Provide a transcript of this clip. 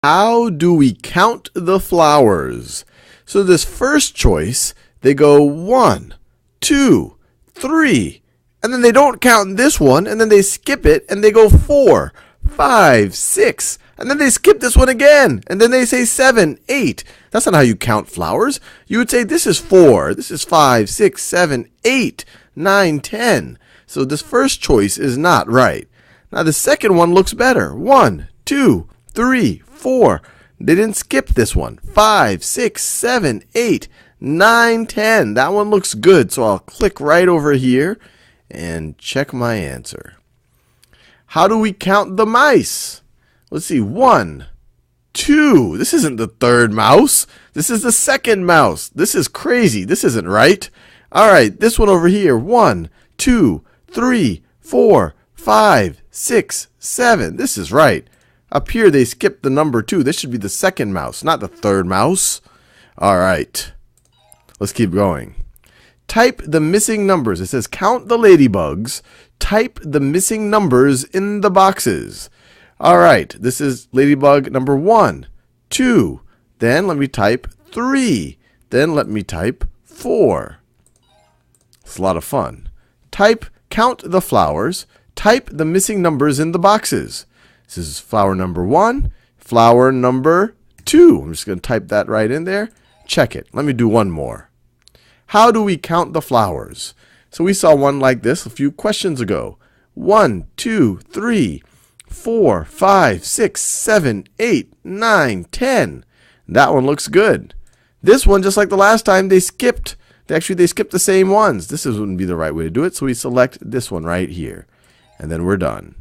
How do we count the flowers? So this first choice, they go 1, 2, 3, and then they don't count this one, and then they skip it, and they go 4, 5, 6, and then they skip this one again, and then they say 7, 8. That's not how you count flowers. You would say this is 4, this is 5, 6, 7, 8, 9, 10. So this first choice is not right. Now the second one looks better. 1, 2, 3, 4. They didn't skip this one. 5, 6, 7, 8, 9, 10. That one looks good. So I'll click right over here and check my answer. How do we count the mice? Let's see. 1, 2. This isn't the third mouse. This is the second mouse. This is crazy. This isn't right. All right. This one over here. 1, 2, 3, 4, 5, 6, 7. This is right. Up here, they skipped the number 2. This should be the second mouse, not the third mouse. All right. Let's keep going. Type the missing numbers. It says count the ladybugs. Type the missing numbers in the boxes. All right. This is ladybug number 1, 2. Then let me type 3. Then let me type 4. It's a lot of fun. Count the flowers. Type the missing numbers in the boxes. This is flower number 1, flower number 2. I'm just going to type that right in there. Check it. Let me do one more. How do we count the flowers? So we saw one like this a few questions ago. 1, 2, 3, 4, 5, 6, 7, 8, 9, 10. That one looks good. This one, just like the last time, they skipped. They skipped the same ones. This wouldn't be the right way to do it. So we select this one right here. And then we're done.